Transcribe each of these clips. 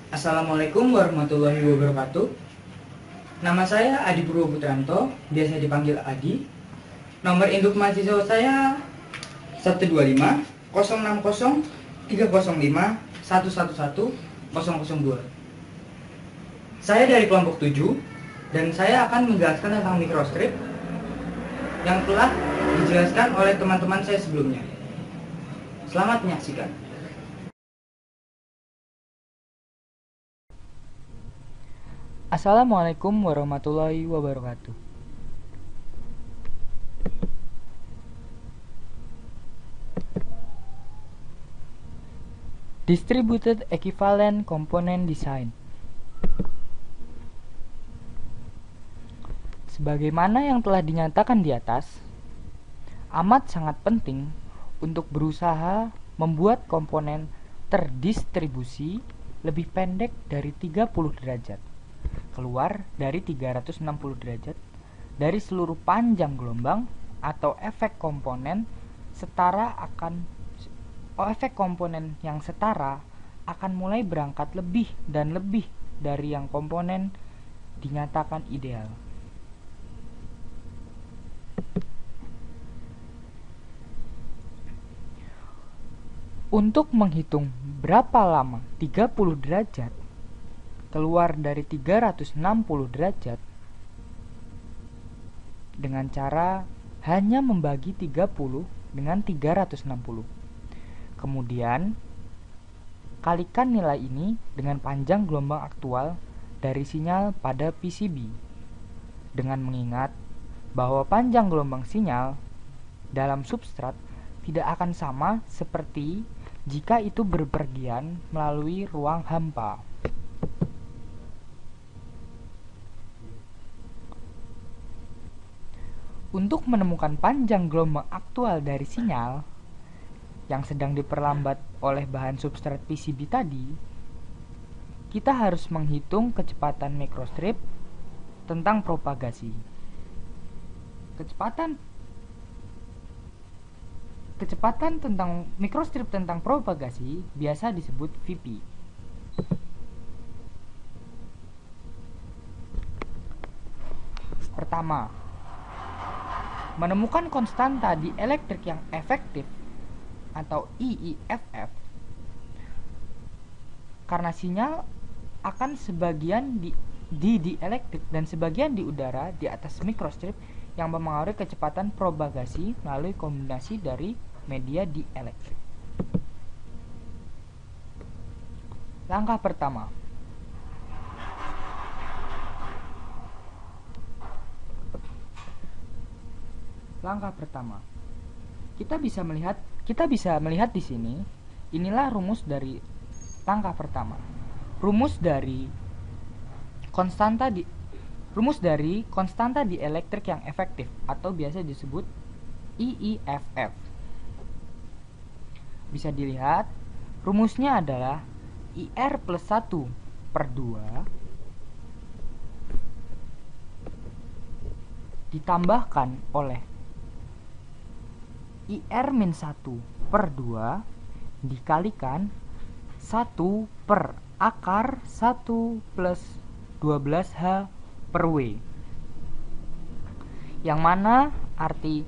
Assalamualaikum warahmatullahi wabarakatuh. Nama saya Adi Purwo Putranto, biasa dipanggil Adi. Nomor induk mahasiswa saya 125 060 305 111 002. Saya dari kelompok 7 dan saya akan menjelaskan tentang microstrip yang telah dijelaskan oleh teman-teman saya sebelumnya. Selamat menyaksikan. Assalamualaikum warahmatullahi wabarakatuh. Distributed Equivalent Component Design. Sebagaimana yang telah dinyatakan di atas, amat sangat penting untuk berusaha membuat komponen terdistribusi lebih pendek dari 30 derajat, keluar dari 360 derajat dari seluruh panjang gelombang atau efek komponen yang setara akan mulai berangkat lebih dan lebih dari yang komponen dinyatakan ideal. Untuk menghitung berapa lama 30 derajat keluar dari 360 derajat dengan cara hanya membagi 30 dengan 360. Kemudian kalikan nilai ini dengan panjang gelombang aktual dari sinyal pada PCB dengan mengingat bahwa panjang gelombang sinyal dalam substrat tidak akan sama seperti jika itu berpergian melalui ruang hampa. Untuk menemukan panjang gelombang aktual dari sinyal yang sedang diperlambat oleh bahan substrat PCB tadi, kita harus menghitung kecepatan microstrip tentang propagasi. Kecepatan tentang microstrip tentang propagasi biasa disebut Vp. Pertama, menemukan konstanta dielektrik yang efektif atau EEFF karena sinyal akan sebagian di dielektrik dan sebagian di udara di atas microstrip yang mempengaruhi kecepatan propagasi melalui kombinasi dari media dielektrik. Langkah pertama, kita bisa melihat di sini. Inilah rumus dari langkah pertama. Rumus dari konstanta dielektrik yang efektif atau biasa disebut EEFF. Bisa dilihat rumusnya adalah IR plus 1 per 2 ditambahkan oleh IR min 1 per 2 dikalikan 1 per akar 1 plus 12H per W, yang mana arti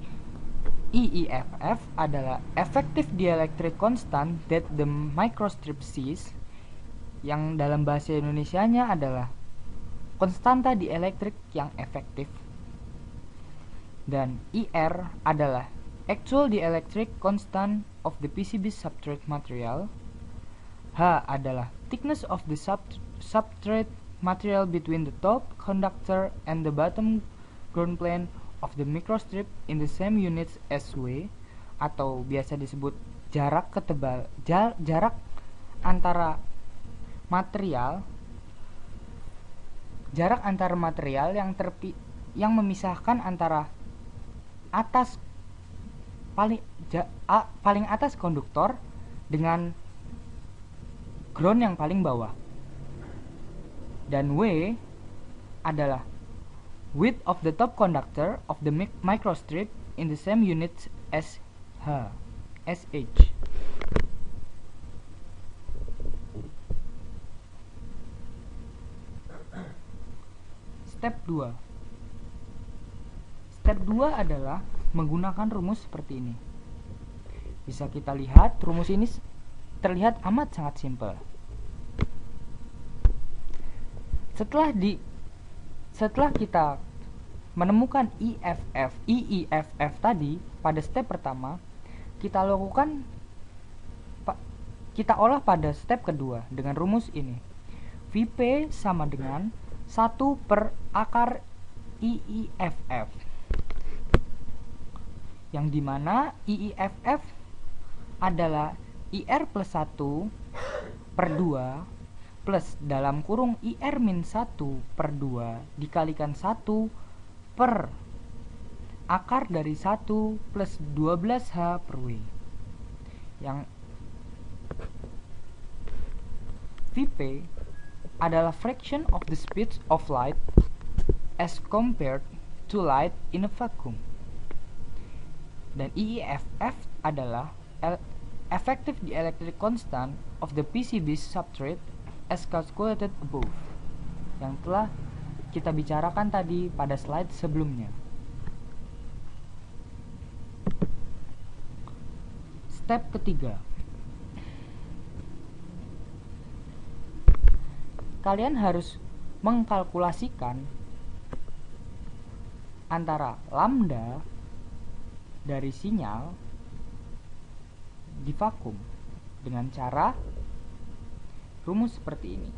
EEFF adalah effective dielectric constant that the microstrip sees, yang dalam bahasa Indonesianya adalah konstanta dielektrik yang efektif, dan IR adalah actual dielectric constant of the PCB substrate material. H adalah thickness of the substrate material between the top conductor and the bottom ground plane of the microstrip in the same units as W, atau biasa disebut jarak antara material yang memisahkan antara paling atas konduktor dengan ground yang paling bawah. Dan W adalah width of the top conductor of the microstrip in the same units as SH. step 2. Step 2 adalah menggunakan rumus seperti ini. Bisa kita lihat, rumus ini terlihat amat sangat simpel. Setelah kita menemukan IEFF tadi pada step pertama, kita olah pada step kedua dengan rumus ini. VP sama dengan 1 per akar IEFF, yang dimana IEFF adalah IR plus 1 per 2 plus dalam kurung IR min 1 per 2 dikalikan 1 per akar dari 1 plus 12H per W, yang VP adalah fraction of the speed of light as compared to light in a vacuum, dan IEFF adalah effective dielectric constant of the PCB substrate as calculated above, yang telah kita bicarakan tadi pada slide sebelumnya. Step ketiga, kalian harus mengkalkulasikan antara lambda dari sinyal di vakum dengan cara rumus seperti ini.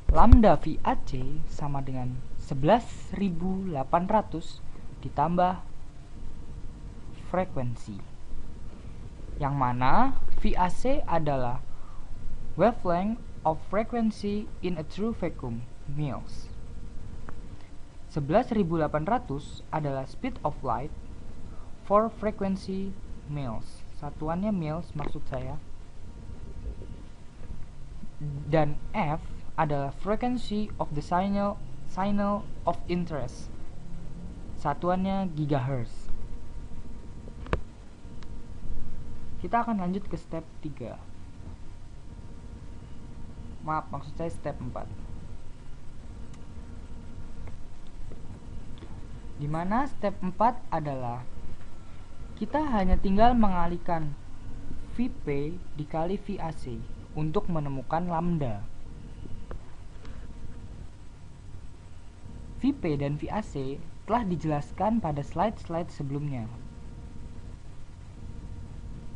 Lambda VAC sama dengan 11.800 ditambah frekuensi, yang mana VAC adalah wavelength of frequency in a true vacuum mils. 11.800 adalah speed of light for frequency mils. Satuannya mils maksud saya. Dan F adalah frequency of the signal of interest. Satuannya gigahertz. Kita akan lanjut ke step 3. Maaf, maksud saya step 4. Dimana step 4 adalah kita hanya tinggal mengalihkan VP dikali VAC untuk menemukan lambda. VP dan VAC telah dijelaskan pada slide-slide sebelumnya,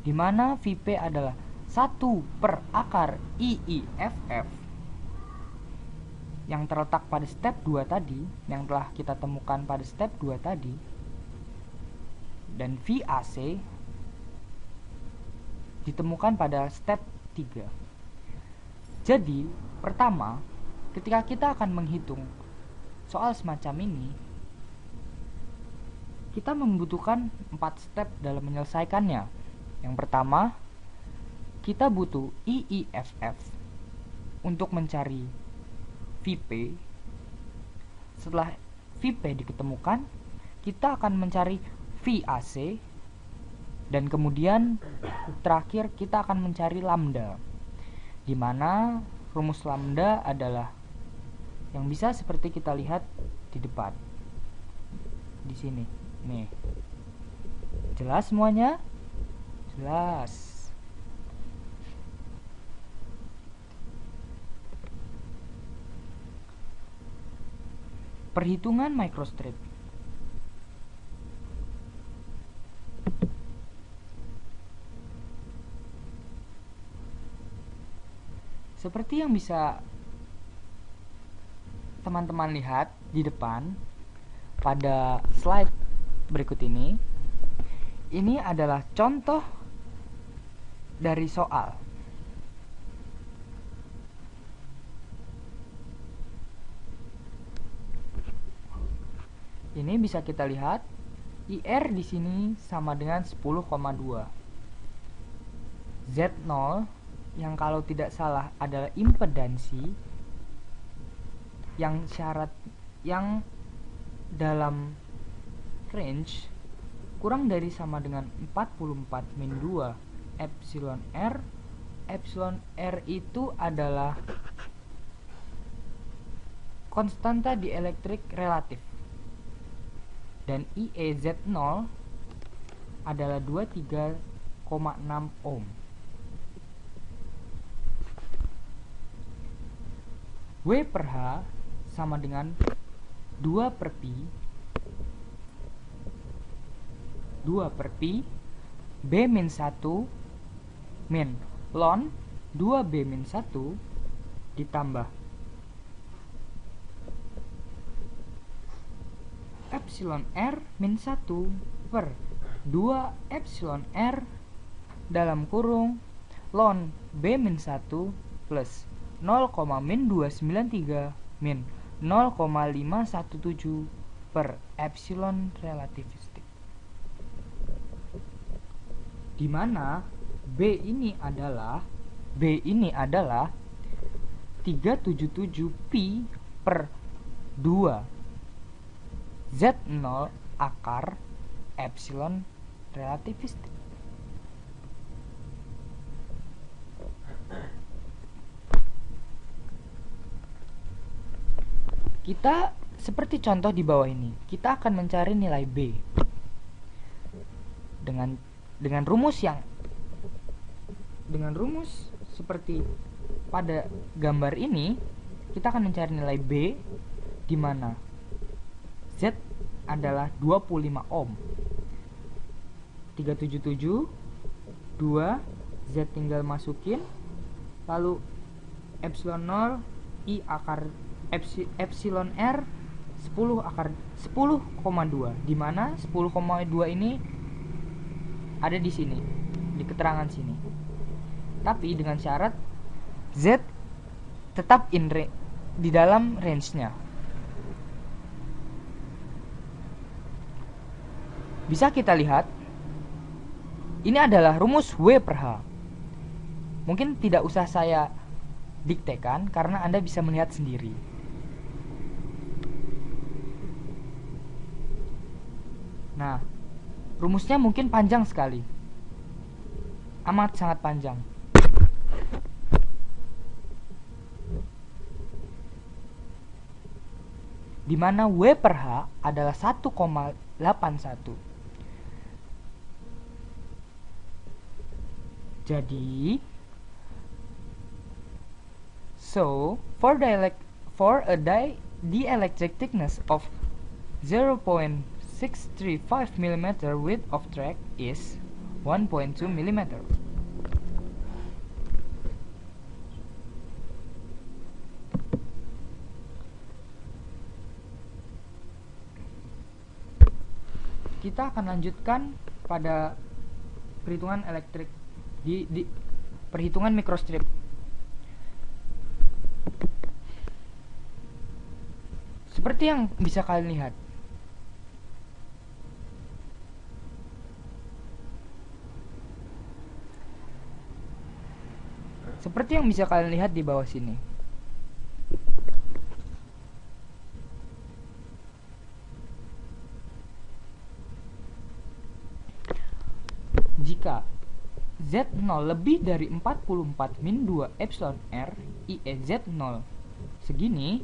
di mana VP adalah 1 per akar IEFF yang terletak pada step 2 tadi, yang telah kita temukan pada step 2 tadi, dan VAC ditemukan pada step 3. Jadi, pertama, ketika kita akan menghitung soal semacam ini, kita membutuhkan 4 step dalam menyelesaikannya. Yang pertama, kita butuh IEFF untuk mencari VP. Setelah VP diketemukan, kita akan mencari VAC, dan kemudian terakhir kita akan mencari lambda, di mana rumus lambda adalah yang bisa seperti kita lihat di depan di sini. Nih, jelas semuanya? Jelas. Perhitungan microstrip. Seperti yang bisa teman-teman lihat di depan pada slide berikut ini adalah contoh dari soal. Ini bisa kita lihat IR di sini sama dengan 10,2. Z0 yang kalau tidak salah adalah impedansi yang dalam range kurang dari sama dengan 44 min 2 epsilon R. Epsilon R itu adalah konstanta dielektrik relatif. Dan IEZ0 adalah 23,6 ohm. W per H sama dengan 2 per Pi B min 1 min ln 2B min 1 ditambah epsilon R min 1 per 2 epsilon R dalam kurung ln B min 1 plus 0,-293 min 0,517 per epsilon relativistik, di mana B ini adalah 377 pi per 2 Z0 akar epsilon relativistik. Kita seperti contoh di bawah ini, kita akan mencari nilai B dengan rumus seperti pada gambar ini. Kita akan mencari nilai B di mana Z adalah 25 ohm. 377 2 Z tinggal masukin, lalu epsilon 0 I akar epsilon R 10 akar 10,2, di mana 10,2 ini ada di sini, di keterangan sini. Tapi dengan syarat Z tetap di dalam range-nya. Bisa kita lihat, ini adalah rumus W per H. Mungkin tidak usah saya diktekan karena Anda bisa melihat sendiri. Nah, rumusnya mungkin panjang sekali. Amat sangat panjang. Di mana W per H adalah 1,81. Jadi, for a dielectric thickness of 0.635 mm, width of track is 1.2 mm. Kita akan lanjutkan pada perhitungan elektrik di perhitungan mikrostrip. Seperti yang bisa kalian lihat, di bawah sini. Jika Z0 lebih dari 44 min 2 epsilon R IEZ0 segini,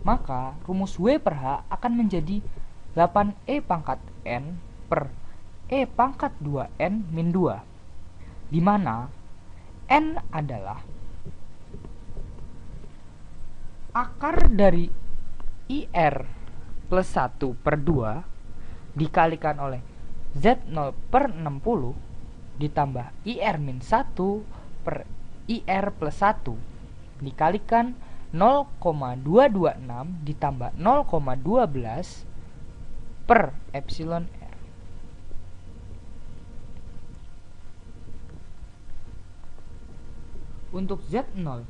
maka rumus W per H akan menjadi 8E pangkat N per E pangkat 2N min 2, di mana N adalah akar dari IR plus 1 per 2 dikalikan oleh Z0 per 60 ditambah IR min 1 per IR plus 1 dikalikan 0,226 ditambah 0,12 per epsilon R. Untuk Z0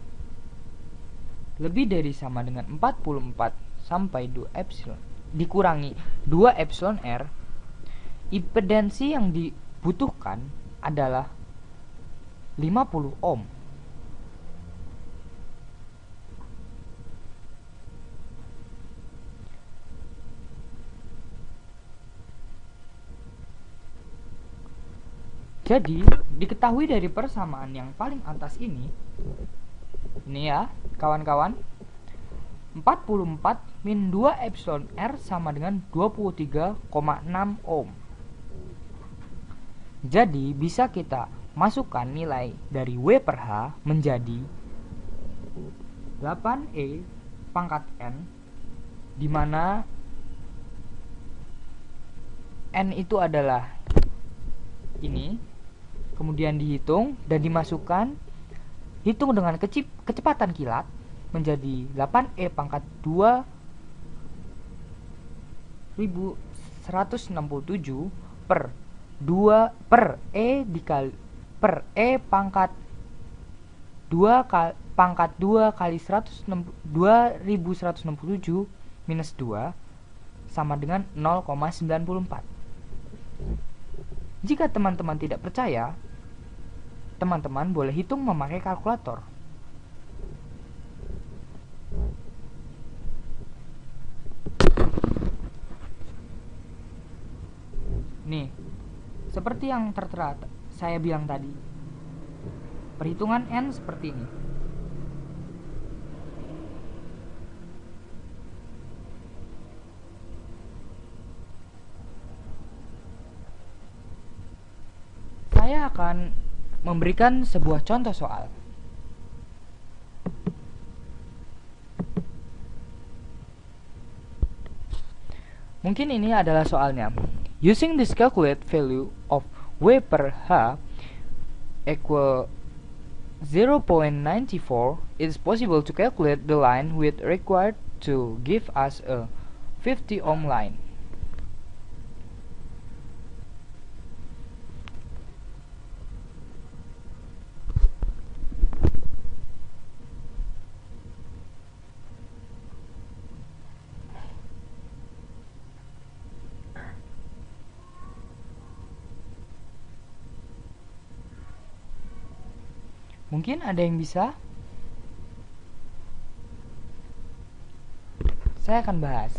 lebih dari sama dengan 44 sampai 2 epsilon dikurangi 2 epsilon R, impedansi yang dibutuhkan adalah 50 ohm. Jadi, diketahui dari persamaan yang paling atas ini ya, kawan-kawan, 44 min 2 epsilon R sama dengan 23,6 ohm. Jadi bisa kita masukkan nilai dari W per H menjadi 8E pangkat N, di mana N itu adalah ini, kemudian dihitung dan dimasukkan, hitung dengan kecepatan kilat menjadi 8E pangkat 2167 per 2 per E dikali per E pangkat 2 pangkat 2 kali 2167 minus 2 sama dengan 0,94. Jika teman-teman tidak percaya, teman-teman boleh hitung memakai kalkulator. Nih, seperti yang tertera saya bilang tadi, perhitungan N seperti ini. Saya akan memberikan sebuah contoh soal. Mungkin ini adalah soalnya. Using this calculate value of W per H equal 0.94, it is possible to calculate the line width required to give us a 50 ohm line. Mungkin ada yang bisa? Saya akan bahas.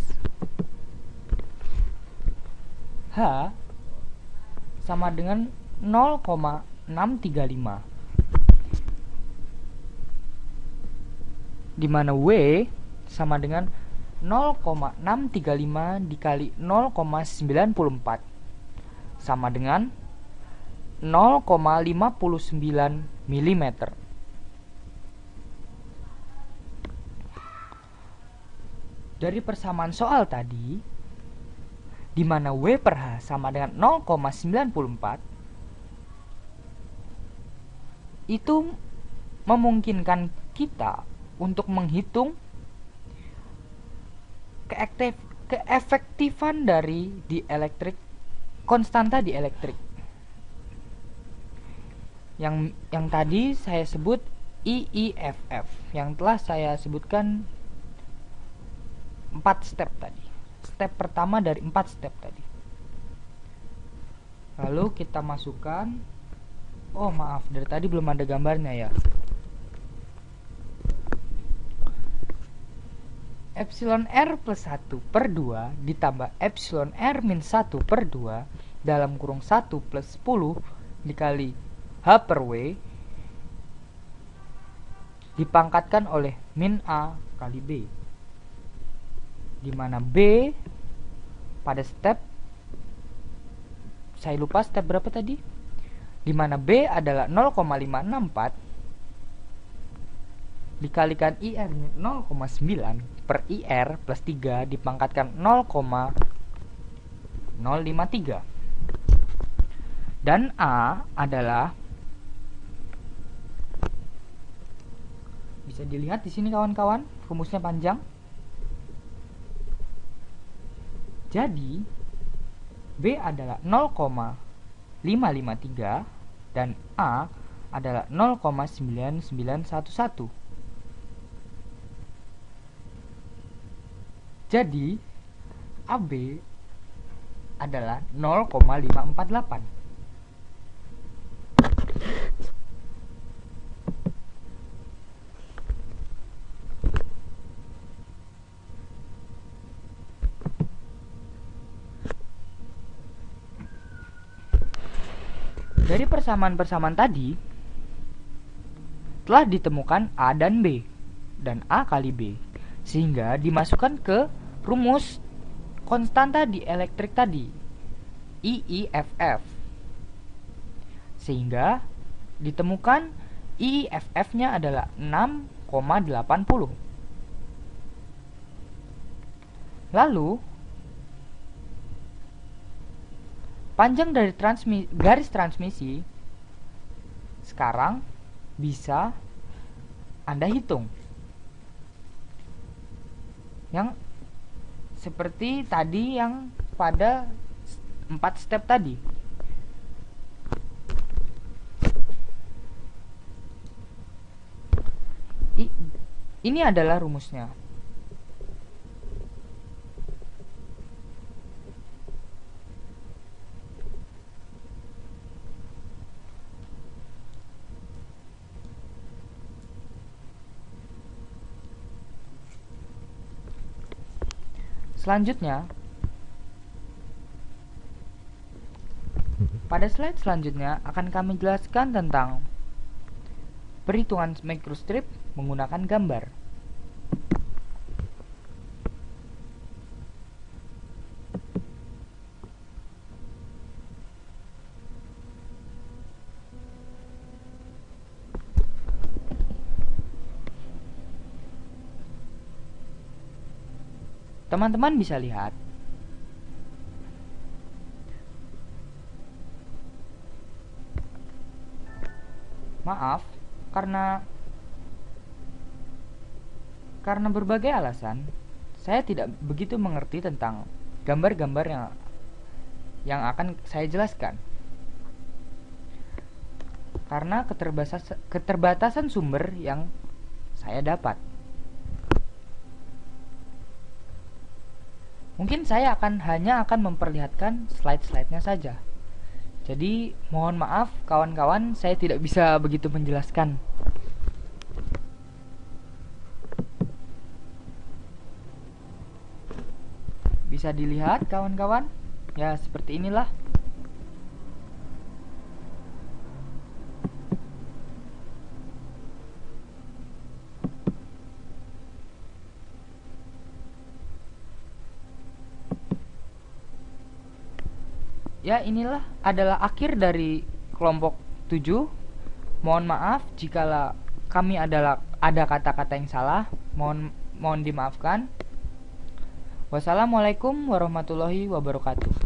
H sama dengan 0,635, di mana W sama dengan 0,635 dikali 0,94 sama dengan 0,59 mm. Dari persamaan soal tadi, di mana W per H sama dengan 0,94, itu memungkinkan kita untuk menghitung keefektifan dari dieelektrik, konstanta dieelektrik. Yang tadi saya sebut IIFF, yang telah saya sebutkan 4 step tadi. Step pertama dari 4 step tadi. Lalu kita masukkan, oh maaf, dari tadi belum ada gambarnya ya. Epsilon R plus 1 per 2 ditambah Epsilon R min 1 per 2 dalam kurung 1 plus 10 dikali H per W dipangkatkan oleh min A kali B, di mana B pada step, saya lupa step berapa tadi, di mana B adalah 0,564 dikalikan IR 0,9 per IR plus 3 dipangkatkan 0,053, dan A adalah, bisa dilihat di sini kawan-kawan, rumusnya panjang. Jadi B adalah 0,553 dan A adalah 0,9911. Jadi AB adalah 0,548. Dari persamaan-persamaan tadi telah ditemukan A dan B dan A kali B. sehingga dimasukkan ke rumus konstanta dielektrik tadi, IIFF, sehingga ditemukan IIFF-nya adalah 6,80. Lalu panjang dari garis transmisi sekarang bisa Anda hitung. Yang seperti tadi yang pada 4 step tadi. Ini adalah rumusnya. Selanjutnya, pada slide selanjutnya akan kami jelaskan tentang perhitungan microstrip menggunakan gambar. Teman-teman bisa lihat maaf karena berbagai alasan saya tidak begitu mengerti tentang gambar-gambar yang akan saya jelaskan karena keterbatasan sumber yang saya dapat. Mungkin saya hanya akan memperlihatkan slide-slide-nya saja. Jadi, mohon maaf kawan-kawan, saya tidak bisa begitu menjelaskan. Bisa dilihat kawan-kawan? Ya, seperti inilah. Ya, inilah adalah akhir dari kelompok 7. Mohon maaf jika kami ada kata-kata yang salah. Mohon dimaafkan. Wassalamualaikum warahmatullahi wabarakatuh.